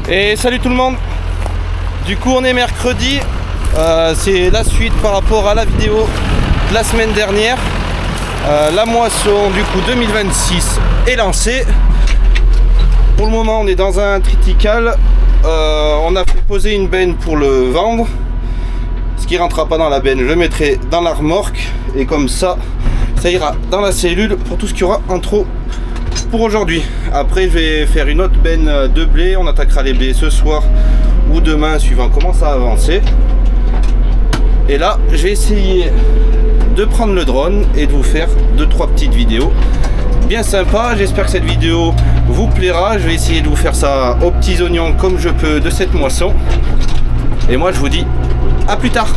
Et salut tout le monde. Du coup on est mercredi, c'est la suite par rapport à la vidéo de la semaine dernière. La moisson du coup 2026 est lancée. Pour le moment on est dans un triticale. On a fait poser une benne pour le vendre. Ce qui rentrera pas dans la benne, je le mettrai dans la remorque. Et comme ça ira dans la cellule pour tout ce qu'il y aura en trop pour aujourd'hui. Après je vais faire une autre benne de blé. On attaquera les blés ce soir ou demain suivant comment ça avance. Et là je vais essayer de prendre le drone et de vous faire 2-3 petites vidéos bien sympa. J'espère que cette vidéo vous plaira. Je vais essayer de vous faire ça aux petits oignons comme je peux de cette moisson. Et moi je vous dis à plus tard.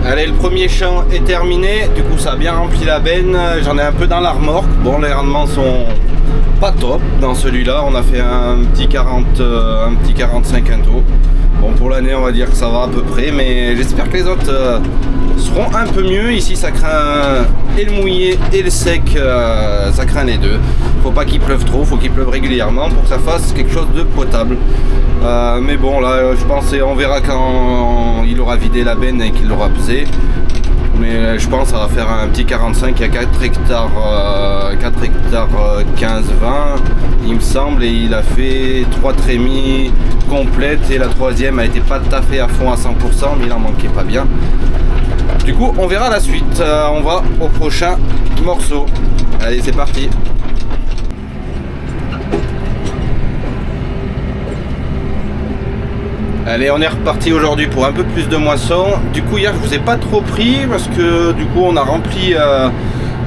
Allez, le premier champ est terminé, du coup ça a bien rempli la benne, j'en ai un peu dans la remorque. Bon, les rendements sont pas top dans celui-là, on a fait un petit 45 quinto. Bon, pour l'année on va dire que ça va à peu près, mais j'espère que les autres seront un peu mieux. Ici ça craint et le mouillé et le sec, ça craint les deux. Faut pas qu'il pleuve trop, faut qu'il pleuve régulièrement pour que ça fasse quelque chose de potable. Mais bon, là je pense on verra quand il aura vidé la benne et qu'il l'aura pesé. Mais je pense que ça va faire un petit 45, il y a 4 hectares 15-20 il me semble, et il a fait 3 trémies complètes et la troisième a été pas tout à fait à fond à 100%, mais il en manquait pas bien. Du coup on verra la suite, on va au prochain morceau. Allez, c'est parti. Allez, on est reparti aujourd'hui pour un peu plus de moisson. Du coup hier je vous ai pas trop pris parce que du coup on a rempli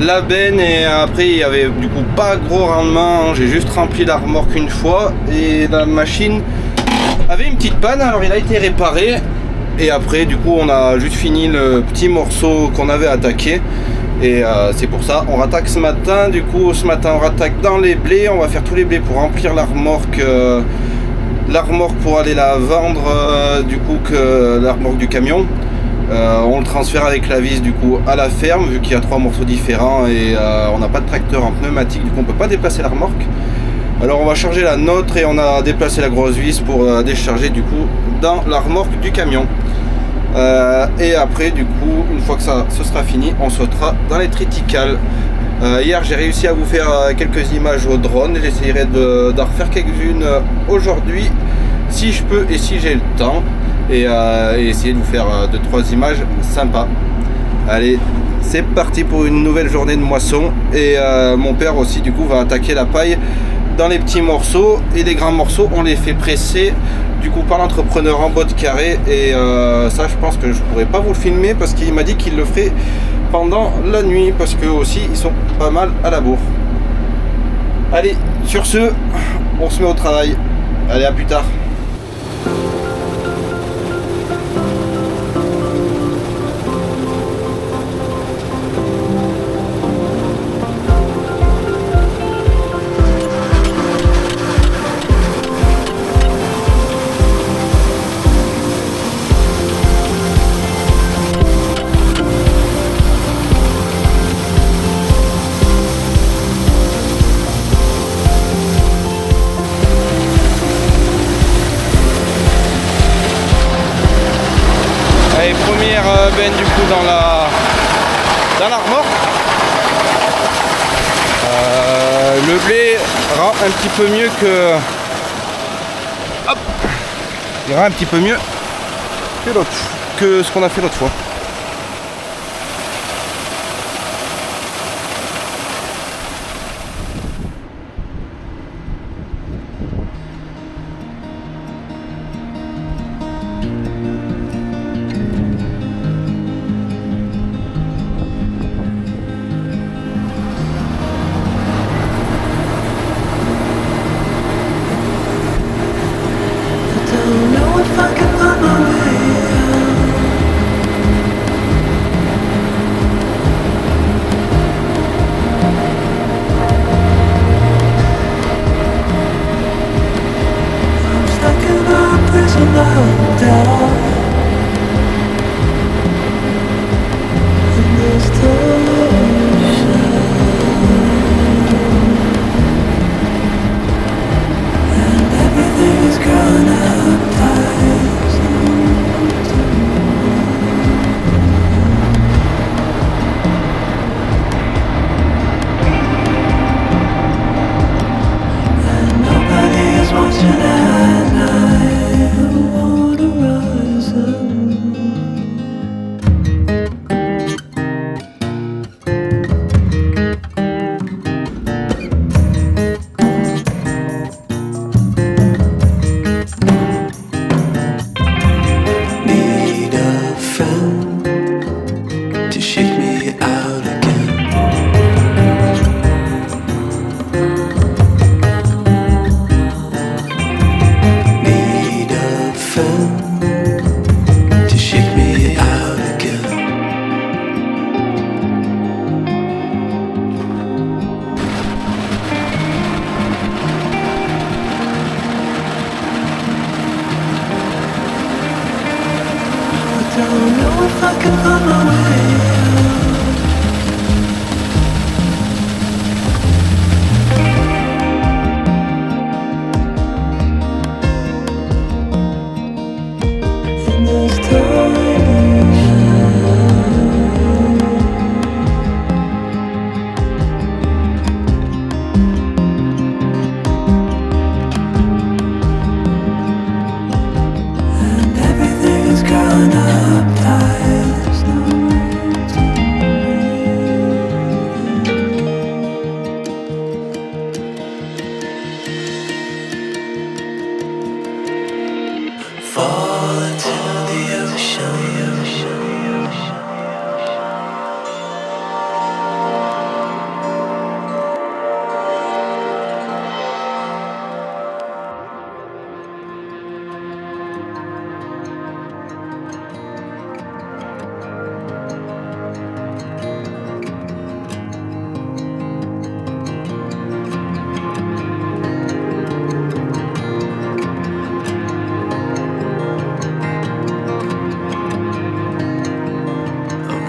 la benne et après il y avait du coup pas gros rendement. J'ai juste rempli la remorque une fois et la machine avait une petite panne, alors il a été réparé. Et après du coup on a juste fini le petit morceau qu'on avait attaqué. Et c'est pour ça on rattaque ce matin. Du coup ce matin on rattaque dans les blés. On va faire tous les blés pour remplir la remorque. La remorque pour aller la vendre du coup que la remorque du camion. On le transfère avec la vis du coup à la ferme vu qu'il y a 3 morceaux différents et on n'a pas de tracteur en pneumatique, du coup on peut pas déplacer la remorque. Alors on va charger la nôtre et on a déplacé la grosse vis pour décharger du coup dans la remorque du camion. Et après du coup une fois que ça ce sera fini, on sautera dans les triticales. Hier j'ai réussi à vous faire quelques images au drone, j'essaierai d'en refaire quelques-unes aujourd'hui si je peux et si j'ai le temps, et essayer de vous faire 2-3 images sympas. Allez, c'est parti pour une nouvelle journée de moisson. Et mon père aussi du coup va attaquer la paille dans les petits morceaux. Et les grands morceaux, on les fait presser du coup par l'entrepreneur en botte carrée. Et ça, je pense que je pourrais pas vous le filmer parce qu'il m'a dit qu'il le ferait pendant la nuit. Parce que aussi, ils sont pas mal à la bourre. Allez, sur ce, on se met au travail. Allez, à plus tard. Première benne du coup dans la remorque. Le blé rend un petit peu mieux que. Hop, il rend un petit peu mieux que ce qu'on a fait l'autre fois.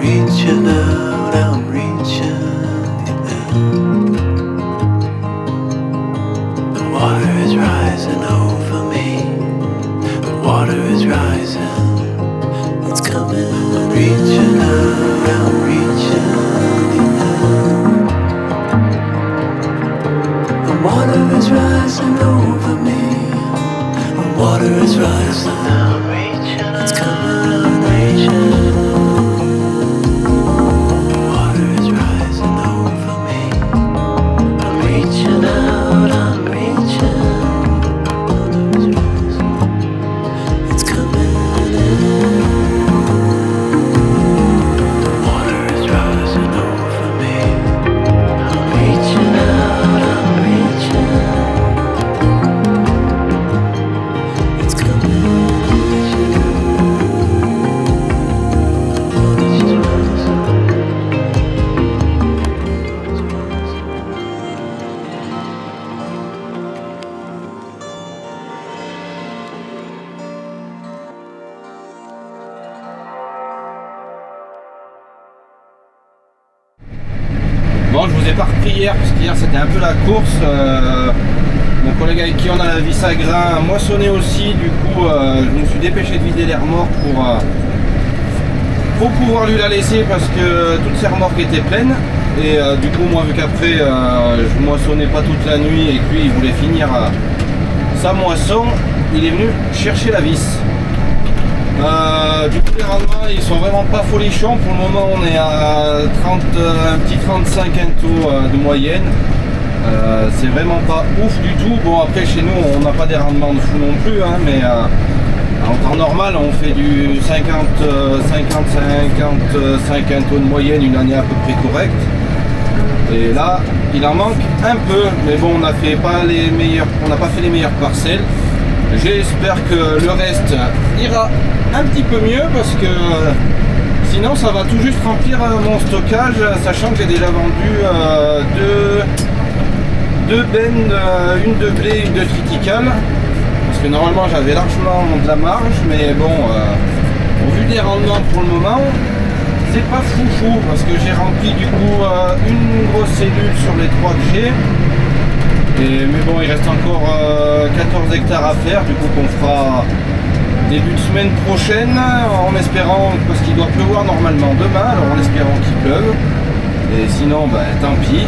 Reaching out, I'm reaching in. The water is rising over me. The water is rising. It's coming. I'm reaching out, I'm reaching in. The water is rising over me. The water is rising. I'm reaching. It's coming. I'm reaching. Bon, je vous ai pas repris hier parce qu'hier c'était un peu la course. Mon collègue avec qui on a la vis à grain a moissonné aussi. Du coup, je me suis dépêché de vider les remorques pour pouvoir lui la laisser parce que toutes ses remorques étaient pleines. Et du coup, moi, vu qu'après je moissonnais pas toute la nuit et que lui il voulait finir sa moisson, il est venu chercher la vis. Du coup, les rendements ils sont vraiment pas folichons. Pour le moment, on est à un petit 35 quintaux de moyenne. C'est vraiment pas ouf du tout. Bon, après chez nous on n'a pas des rendements de fou non plus, hein, mais en temps normal on fait du 55 quintaux de moyenne, une année à peu près correcte. Et là il en manque un peu, mais bon, on n'a pas fait les meilleures parcelles. J'espère que le reste ira un petit peu mieux parce que sinon ça va tout juste remplir mon stockage, sachant que j'ai déjà vendu deux bennes, une de blé, une de critical, parce que normalement j'avais largement de la marge, mais bon, au vu des rendements pour le moment, c'est pas foufou, parce que j'ai rempli du coup une grosse cellule sur les 3 que j'ai. Mais bon, il reste encore 14 hectares à faire, du coup qu'on fera début de semaine prochaine, en espérant, parce qu'il doit pleuvoir normalement demain, alors en espérant qu'il pleuve, et sinon tant pis.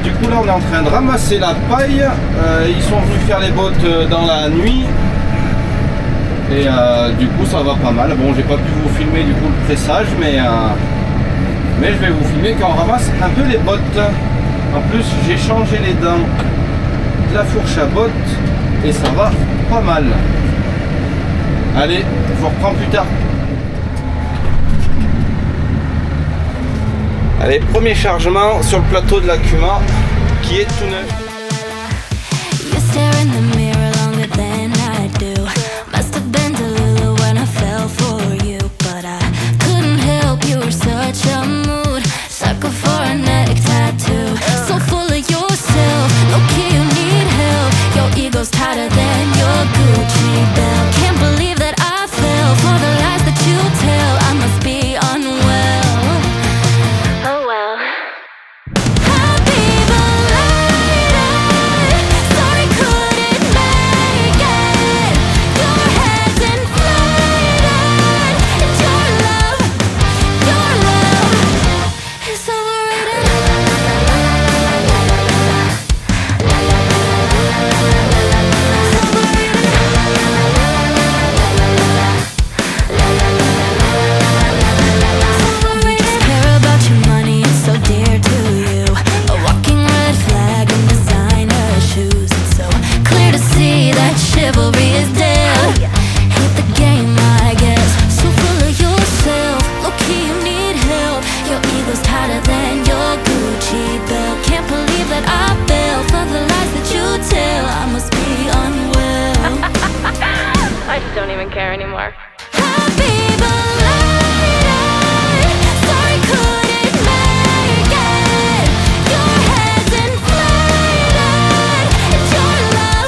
Du coup là on est en train de ramasser la paille, ils sont venus faire les bottes dans la nuit, et du coup ça va pas mal. Bon, j'ai pas pu vous filmer du coup le pressage, mais je vais vous filmer quand on ramasse un peu les bottes. En plus j'ai changé les dents de la fourche à bottes et ça va pas mal. Allez, je vous reprends plus tard. Allez, premier chargement sur le plateau de la Cuma qui est tout neuf. Ego's tighter than your Gucci belt. Can't believe that I fell for the lies that you tell. I must be unwell. Oh well. Happy belated. Sorry couldn't make it. Your head's inflated. And your love is overrated. Chivalry is dead. Hate the game, I guess. So full of yourself, low-key you need help. Your ego's tighter than your Gucci belt. Can't believe that I fell for the lies that you tell. I must be unwell. I just don't even care anymore. Happy belated. Sorry couldn't make it. Your head's inflated. It's your love.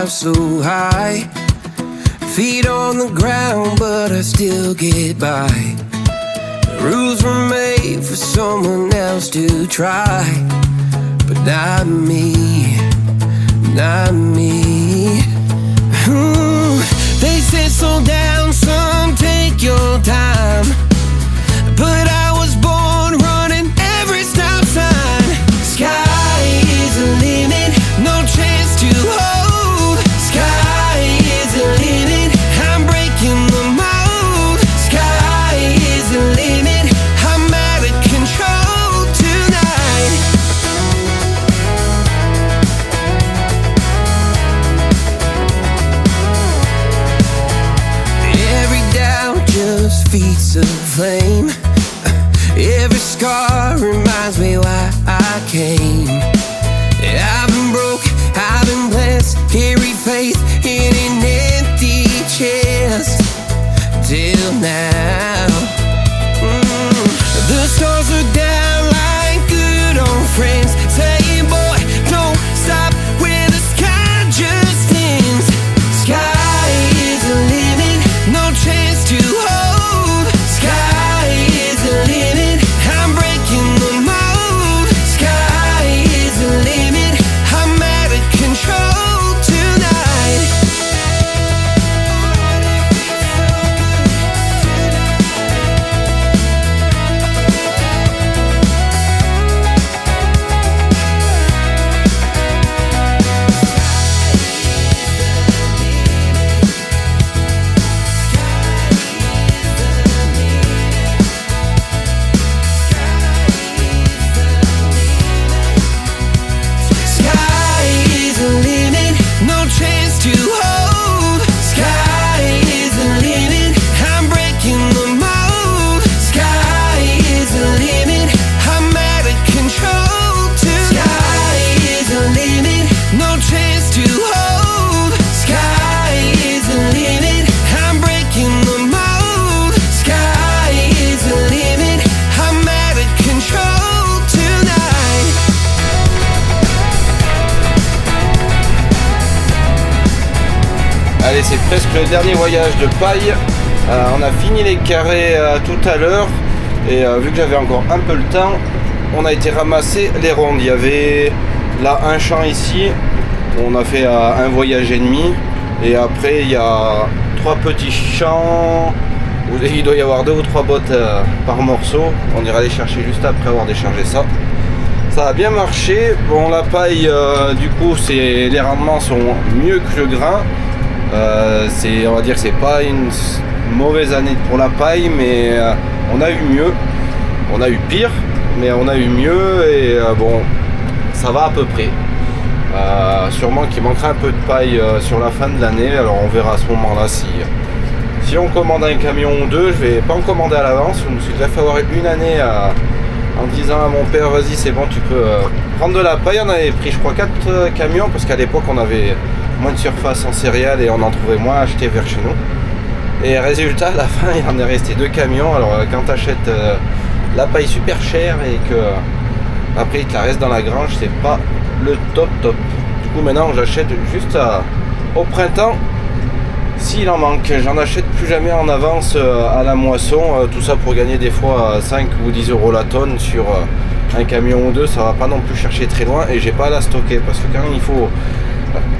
So high, feet on the ground, but I still get by. The rules were made for someone else to try, but not me, not me. They said slow down, son, take your time, but I was born running every stop sign. Sky is the limit, no chance to hold. Sky is the limit, I'm breaking the mold. Sky is the limit, I'm out of control. feet's a flame. Every scar reminds me why I came. I've been broke, I've been blessed, carry faith in an empty chest till now. The stars are down like good old friends, saying, boy, don't stop where the sky just ends. Sky is the limit, no chance to hold. Sky is the limit, I'm breaking the mold. Sky is the limit, I'm out of control tonight. Sky is the limit, no chance to hold. Sky is the limit, I'm breaking the mold. Sky is the limit, I'm out of control tonight. Sky is the limit, no chance to hold. Sky is the limit, I'm breaking the mold. Sky is the limit, I'm out of control tonight. Allez, c'est presque le dernier voyage de paille. On a fini les carrés tout à l'heure et vu que j'avais encore un peu le temps, on a été ramasser les rondes. Il y avait là un champ ici, on a fait un voyage et demi, et après il y a 3 petits champs où il doit y avoir 2 ou 3 bottes par morceau. On ira les chercher juste après avoir déchargé ça. Ça a bien marché. Bon, la paille, du coup, les rendements sont mieux que le grain. On va dire que c'est pas une mauvaise année pour la paille, mais on a eu mieux. On a eu pire, mais on a eu mieux et bon, ça va à peu près. Sûrement qu'il manquera un peu de paille sur la fin de l'année, alors on verra à ce moment-là si on commande un camion ou deux. Je vais pas en commander à l'avance. Je me suis déjà fait avoir une année en disant à mon père, vas-y c'est bon, tu peux prendre de la paille. On avait pris je crois 4 camions parce qu'à l'époque on avait moins de surface en céréales et on en trouvait moins à acheter vers chez nous. Et résultat, à la fin il en est resté 2 camions. Alors quand tu achètes la paille super chère et que après il te la reste dans la grange, c'est pas le top. Du coup maintenant j'achète juste au printemps. S'il en manque, j'en achète plus jamais en avance à la moisson, tout ça pour gagner des fois 5 ou 10 euros la tonne sur un camion ou deux. Ça va pas non plus chercher très loin et j'ai pas à la stocker parce que quand il faut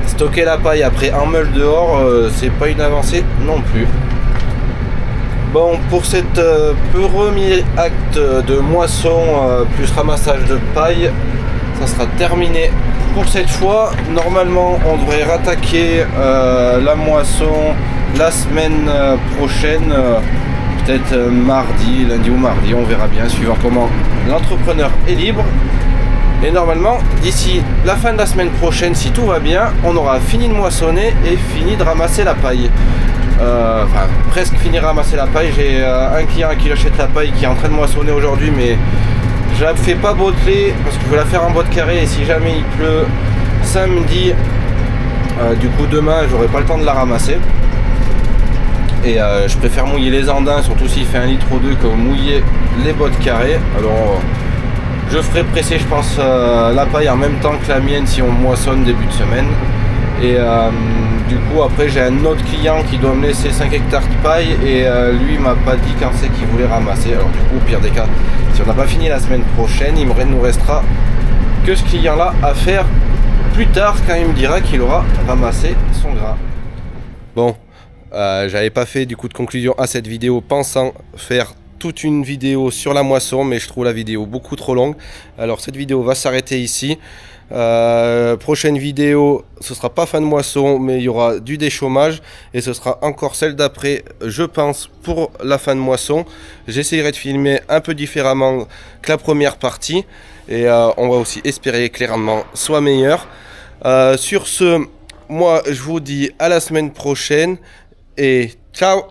stocker la paille après en meule dehors, c'est pas une avancée non plus. Bon, pour cette premier acte de moisson plus ramassage de paille, ça sera terminé pour cette fois. Normalement on devrait rattaquer la moisson la semaine prochaine, peut-être mardi, lundi ou mardi, on verra bien suivant comment l'entrepreneur est libre. Et normalement d'ici la fin de la semaine prochaine, si tout va bien, on aura fini de moissonner et fini de ramasser la paille. Enfin presque fini de ramasser la paille. J'ai un client à qui j'achète la paille qui est en train de moissonner aujourd'hui, mais je la fais pas botteler parce que je veux la faire en botte carrée et si jamais il pleut samedi, du coup demain j'aurai pas le temps de la ramasser. Et je préfère mouiller les andins, surtout s'il fait 1 litre ou 2, que mouiller les bottes carrées. Alors je ferai presser je pense la paille en même temps que la mienne si on moissonne début de semaine. Et du coup après j'ai un autre client qui doit me laisser 5 hectares de paille et lui m'a pas dit quand c'est qu'il voulait ramasser. Alors du coup au pire des cas, si on n'a pas fini la semaine prochaine, il nous restera que ce client là à faire plus tard quand il me dira qu'il aura ramassé son grain. Bon, j'avais pas fait du coup de conclusion à cette vidéo pensant faire toute une vidéo sur la moisson, mais je trouve la vidéo beaucoup trop longue. Alors cette vidéo va s'arrêter ici. Prochaine vidéo, ce sera pas fin de moisson, mais il y aura du déchômage et ce sera encore celle d'après, je pense, pour la fin de moisson. J'essaierai de filmer un peu différemment que la première partie et on va aussi espérer que les rendements soient meilleurs. Sur ce, moi je vous dis à la semaine prochaine et ciao.